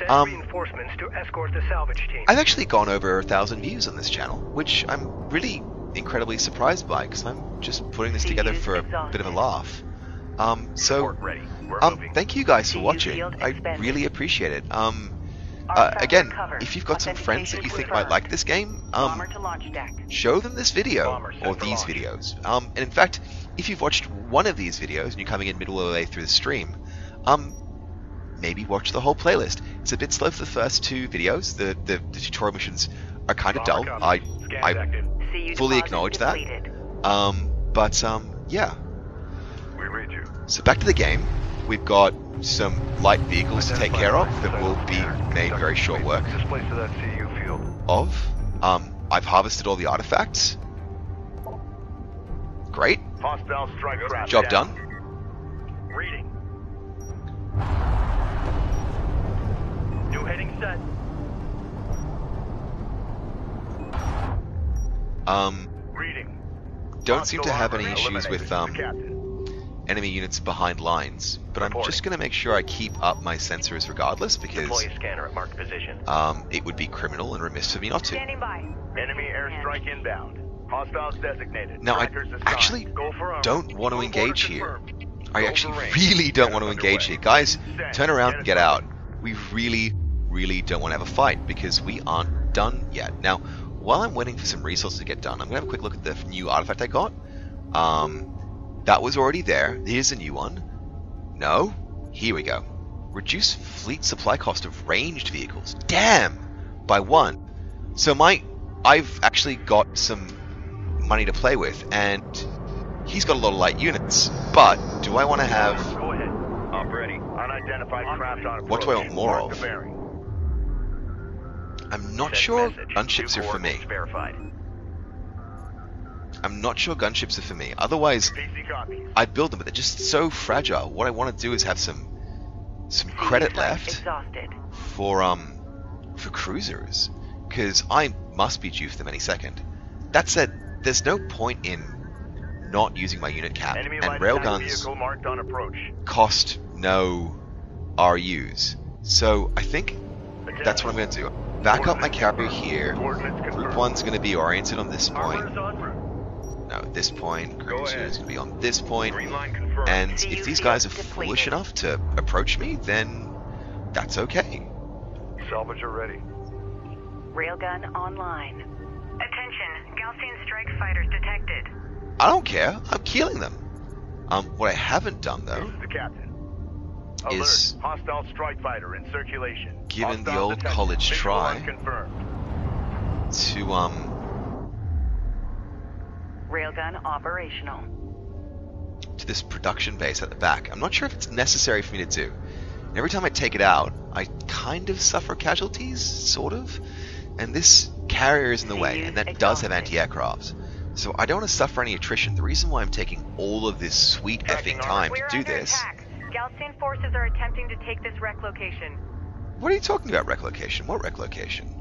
Send reinforcements to escort the salvage team. I've actually gone over 1,000 views on this channel, which I'm really incredibly surprised by, because I'm just putting this together for a bit of a laugh. So, Report ready. We're moving. thank you guys for CU watching. field I expended. really appreciate it. Artifact Again, recovered. if you've got some friends that you think might Authentication like this game, Bomber to launch deck. show them this video Bomber set or for these launch. videos. And in fact, if you've watched one of these videos and you're coming in middle of the way through the stream, maybe watch the whole playlist. It's a bit slow for the first two videos. The tutorial missions are kind of dull. Bomber I copy. Scans active. CU fully deposit acknowledge that. depleted. But yeah. We read you. So back to the game. We've got some light vehicles to take care of that will be made very short work Displace to that CU field. of. I've harvested all the artifacts. Great. Hostile strike craft. Job down. done. Reading. New heading set. Reading. don't seem to have any issues Eliminated. with Captain. enemy units behind lines, but I'm just going to make sure I keep up my sensors regardless, because Deploy a scanner at marked position. it would be criminal and remiss for me not to. Standing by. Enemy airstrike inbound. Hostiles designated. Now, I Trackers assigned. actually Go for armor. don't want to Move engage order here. confirmed. I Go actually for range. really don't Get want to us engage underway. here. Guys, Set. turn around Get and us get out. moving. We really don't want to have a fight, because we aren't done yet. Now, while I'm waiting for some resources to get done, I'm going to have a quick look at the new artifact I got. That was already there. Here's a new one. No? Here we go. Reduce fleet supply cost of ranged vehicles. Damn! By 1. So I've actually got some money to play with, and he's got a lot of light units. But do I want to have... Go ahead. I'm ready. Unidentified craft on approach. What do I want more Mark of? the bearing. I'm not Send sure message. gunships New are for me. coordinates verified. I'm not sure gunships are for me. Otherwise, PC copies. I'd build them, but they're just so fragile. What I want to do is have some credit left Exhausted. for cruisers, because I must be due for them any second. That said, there's no point in not using my unit cap, Enemy and light attack railguns vehicle marked on approach. cost no RUs. So I think that's what I'm going to do. Back up my carrier here. Coordinates Group confirmed. 1's going to be oriented on this Armor point. is en route. No, this point. Go Group 2 ahead. is going to be on this point. Green line confirmed. And See if you these feel guys are depleted. foolish enough to approach me, then that's okay. Salvage are ready. Railgun online. Attention, Gaussian strike fighters detected. I don't care. I'm killing them. What I haven't done though, This is the captain. Is- Alert. Hostile strike fighter in circulation. Given the Hostile old detected. college Visual try. unconfirmed. to Railgun operational. this production base at the back. I'm not sure if it's necessary for me to do. Every time I take it out, I kind of suffer casualties, sort of. And this carrier is in the way, and that does have anti-aircraft. So I don't want to suffer any attrition. The reason why I'm taking all of this sweet effing time to We're do under this... attack. Gaussian forces are attempting to take this wreck location. What are you talking about, wreck location? What wreck location?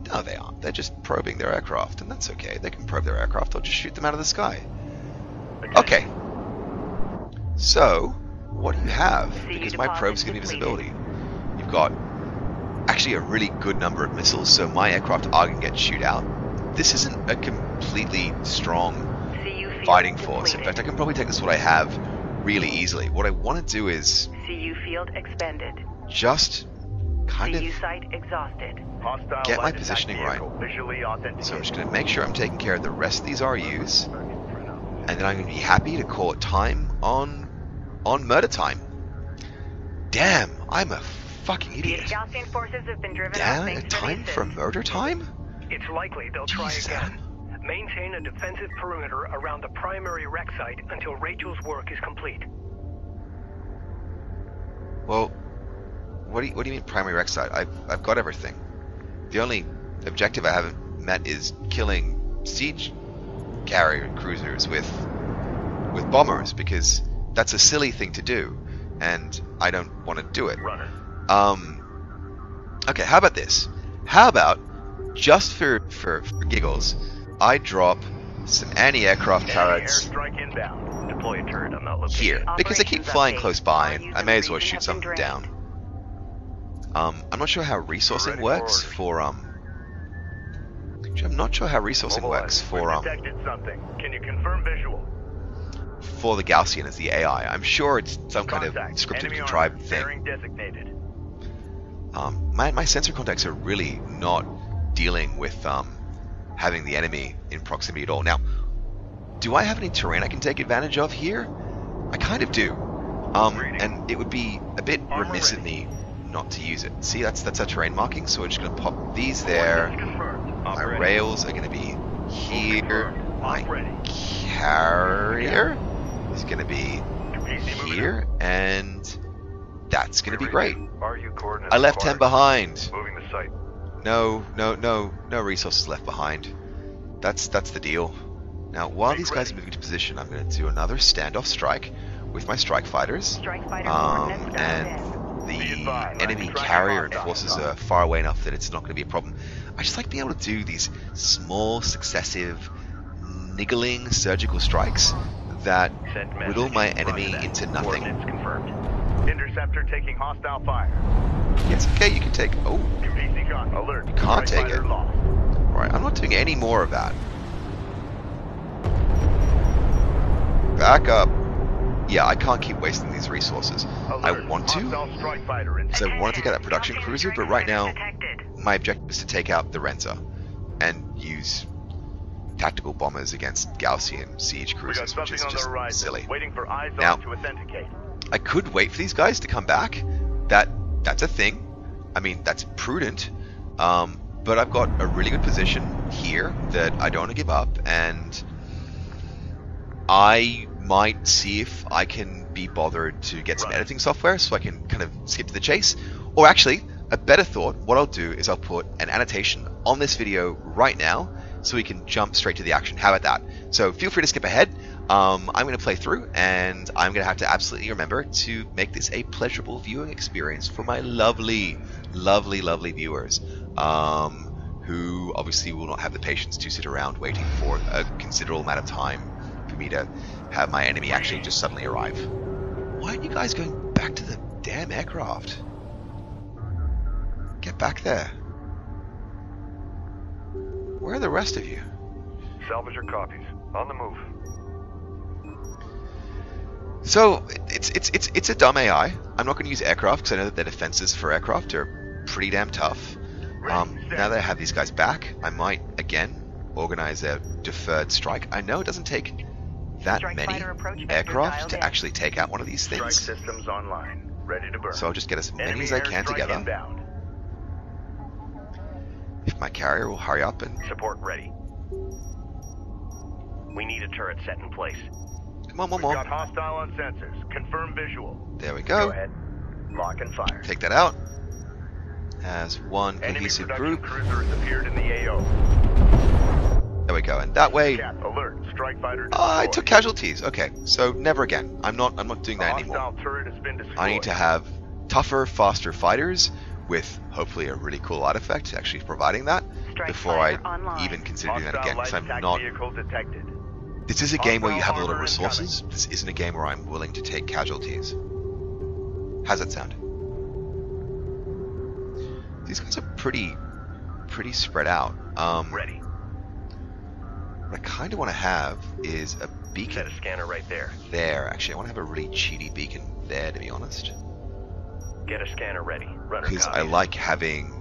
No, they aren't. They're just probing their aircraft, and that's okay. They can probe their aircraft. I'll just shoot them out of the sky. Okay. So, what do you have? Because my probes give me visibility. You've got actually a really good number of missiles, so my aircraft are going to get shoot out. This isn't a completely strong fighting force. In fact, I can probably take this what I have really easily. What I want to do is CU field expended. just kind CU of... site exhausted. Hostile Get my light attack positioning right. vehicle Visually authenticated. So I'm just going to make sure I'm taking care of the rest of these RUs, and then I'm going to be happy to call it time on murder time. Damn, I'm a fucking The idiot. Gaussian forces have been driven out Damn, thanks to time the for assist. murder time? It's likely they'll try Jesus, again. Maintain a defensive perimeter around the primary wreck site until Rachel's work is complete. Well, what do you mean primary wreck site? I've got everything. The only objective I haven't met is killing siege carrier cruisers with bombers, because that's a silly thing to do, and I don't want to do it. Runner. Okay, how about this? How about, just for giggles, I drop some anti-aircraft turrets Airstrike inbound. Deploy a turret on that location. here, because they keep Operations flying update. close by, Values and I in may the as well region shoot have something been down. I'm not sure how resourcing Ready works for for actually, I'm not sure how resourcing works for We've detected something. Can you confirm visual? for the Gaussian as the AI. I'm sure it's some kind of Contact. scripted Enemy contrived armor. thing. Bearing designated. My sensor contacts are really not dealing with having the enemy in proximity at all. Now, do I have any terrain I can take advantage of here? I kind of do. And it would be a bit remiss of me not to use it. See, that's a terrain marking, so we're just going to pop these there. Confirmed. My Ready. rails are going to be here. Confirmed. My Ready. carrier is going to be PC moving here, and that's going to be great. RU coordinates I left 10 acquired. behind. Moving the site. No resources left behind. That's the deal. Now, while these guys are moving to position, I'm going to do another standoff strike with my strike fighters. Strike fighter coordinates And Be the advised, enemy tracking carrier and hostiles. forces are far away enough that it's not going to be a problem. I just like being able to do these small, successive, niggling surgical strikes that riddle my enemy into nothing. Confirmed. Interceptor taking hostile fire. Yes, okay, you can take... Oh, PC con alert. you can't take it. Lost. Right, I'm not doing any more of that. Back up. Yeah, I can't keep wasting these resources. I want to, because I want to take out that production cruiser, but right now, my objective is to take out the Renza and use tactical bombers against Gaussian siege cruisers, which is just silly. Now, I could wait for these guys to come back. That's a thing. I mean, that's prudent. But I've got a really good position here that I don't want to give up, and I might see if I can be bothered to get some editing software so I can kind of skip to the chase. Or actually, a better thought, what I'll do is I'll put an annotation on this video right now so we can jump straight to the action. How about that? So feel free to skip ahead. I'm going to play through, and I'm going to have to absolutely remember to make this a pleasurable viewing experience for my lovely, lovely, lovely viewers, who obviously will not have the patience to sit around waiting for a considerable amount of time for me to have my enemy actually just suddenly arrive. Why aren't you guys going back to the damn aircraft? Get back there. Where are the rest of you? Salvage your copies. On the move. So it's a dumb AI. I'm not going to use aircraft because I know that their defenses for aircraft are pretty damn tough. Now that I have these guys back, I might again organize a deferred strike. I know it doesn't take that many aircraft to actually take out one of these things. Systems online, ready to burn. So I'll just get as many as I can together. If my carrier will hurry up and... Support ready. We need a turret set in place. Come on, one more. Got hostile on sensors. Confirm visual. There we go. Go ahead. Lock and fire. Take that out. As one cohesive group. Cruiser has appeared in the AO. There we go. And that way... Alert. Strike fighter I took casualties. Okay, so never again. I'm not doing that anymore. Turret has been destroyed. I need to have tougher, faster fighters with hopefully a really cool artifact actually providing that before I even consider doing that again, because I'm not... This is a game where you have a lot of resources. This isn't a game where I'm willing to take casualties. How's that sound? These guys are pretty spread out. Ready. What I kind of want to have is a beacon. Set a scanner right there. There, actually, I want to have a really cheaty beacon there, to be honest. Get a scanner ready. Because I like having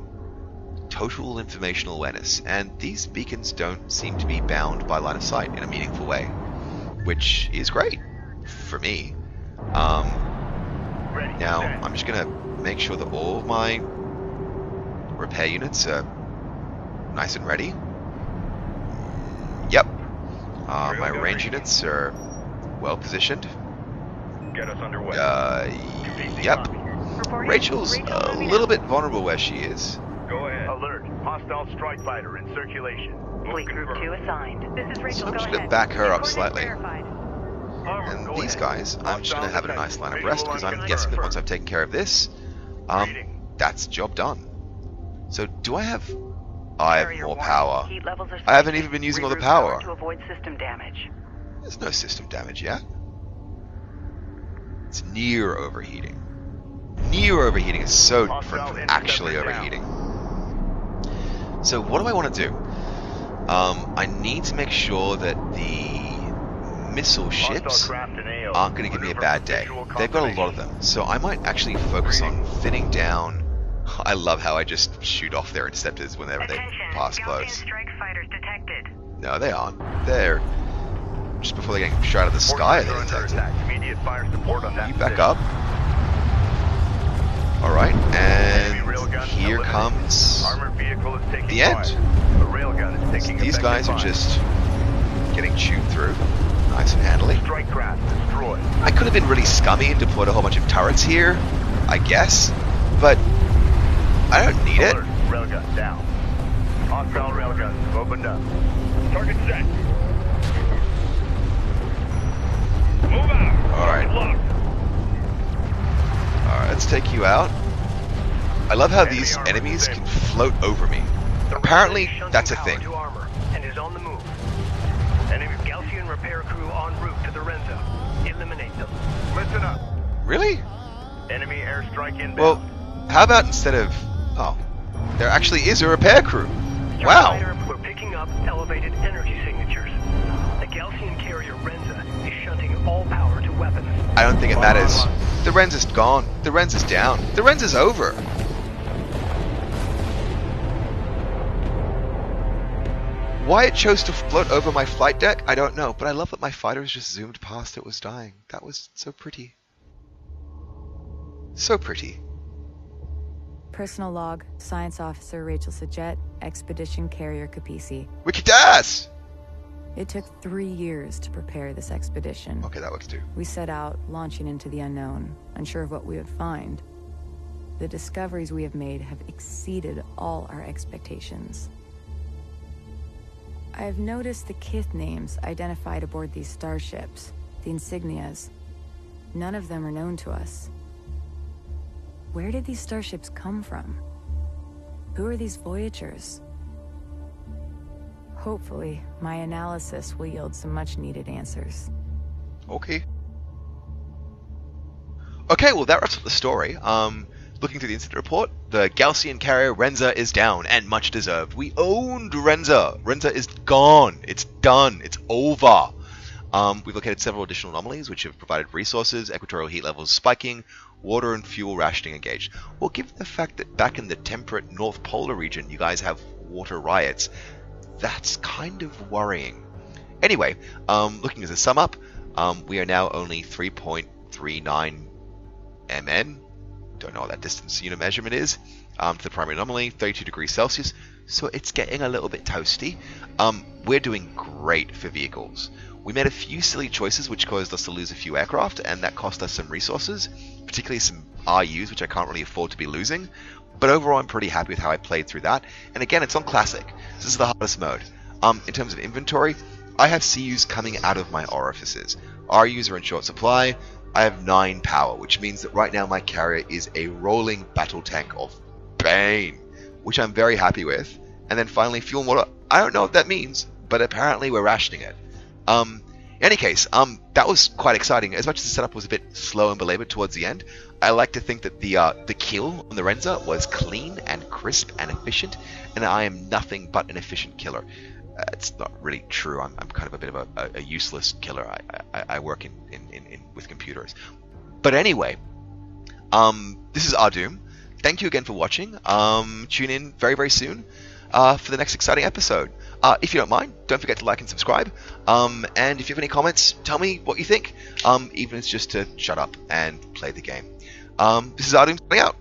total informational awareness, and these beacons don't seem to be bound by line of sight in a meaningful way, which is great for me. Now, I'm just going to make sure that all of my repair units are nice and ready. Yep. My range units are well positioned. Get us underway. Yep. Rachel's a little bit vulnerable where she is. Go ahead. Alert. Hostile strike fighter in circulation. Fleet Group 2 assigned. This is Rachel. So I'm just going to back her up slightly. And these guys, I'm just going to have a nice line of rest, because I'm guessing that once I've taken care of this, that's job done. So do I have... I have more power. I haven't even been using all the power. To avoid system damage. There's no system damage yet. It's near overheating. Near overheating is so different from actually overheating. So what do I want to do? I need to make sure that the missile ships aren't going to give me a bad day. They've got a lot of them. So I might actually focus on thinning down. I love how I just shoot off their interceptors whenever they pass close. Strike fighters detected. No, they aren't. They're just before they get shot out of the sky. They're detected. You back up. All right, and here comes the end. So these guys are just getting chewed through, nice and handily. I could have been really scummy and deployed a whole bunch of turrets here, I guess, but I don't need it. Railgun down. Hostile railguns opened up. Target set. Move out. Alright. Alright, let's take you out. I love how these enemies can float over me. Apparently, that's a thing. repair crew en route to the Renza. Eliminate them. Listen up. Really? Enemy airstrike inbound. Well, how about instead of... Oh, there actually is a repair crew. Wow. Starfighter, we're picking up elevated energy signatures. The Galcian carrier Renza is shunting all power to weapons. I don't think it matters. The Renza's gone. The Renza's down. The Renza's over. Why it chose to float over my flight deck, I don't know, but I love that my fighters just zoomed past it was dying. That was so pretty. So pretty. Personal log, Science Officer Rachel Sajet, Expedition Carrier Capisi. Wicked ass! It took 3 years to prepare this expedition. Okay, that works too. We set out, launching into the unknown, unsure of what we would find. The discoveries we have made have exceeded all our expectations. I have noticed the Kith names identified aboard these starships, the insignias. None of them are known to us. Where did these starships come from? Who are these Voyagers? Hopefully, my analysis will yield some much-needed answers. Okay. Okay, well that wraps up the story. Looking through the incident report, the Galcian carrier Renza is down, and much deserved. We owned Renza. Renza is gone. It's done. It's over. We've located several additional anomalies which have provided resources, equatorial heat levels spiking, water and fuel rationing engaged. Well, given the fact that back in the temperate North Polar region you guys have water riots, that's kind of worrying. Anyway, looking as a sum up, we are now only 3.39 MN. Don't know what that distance unit measurement is. To the primary anomaly, 32 degrees Celsius. So it's getting a little bit toasty. We're doing great for vehicles. We made a few silly choices which caused us to lose a few aircraft, and that cost us some resources, particularly some RUs which I can't really afford to be losing. But overall I'm pretty happy with how I played through that. And again, it's on Classic. This is the hardest mode. In terms of inventory, I have CUs coming out of my orifices. RUs are in short supply. I have 9 power, which means that right now my carrier is a rolling battle tank of pain, which I'm very happy with. And then finally, fuel and water. I don't know what that means, but apparently we're rationing it. In any case, that was quite exciting. As much as the setup was a bit slow and belabored towards the end, I like to think that the kill on the Renza was clean and crisp and efficient, and I am nothing but an efficient killer. It's not really true. I'm kind of a bit of a useless killer. I work with computers. But anyway, this is Ahdoom. Thank you again for watching. Tune in very, very soon for the next exciting episode. If you don't mind, don't forget to like and subscribe. And if you have any comments, tell me what you think. Even if it's just to shut up and play the game. This is Ahdoom signing out.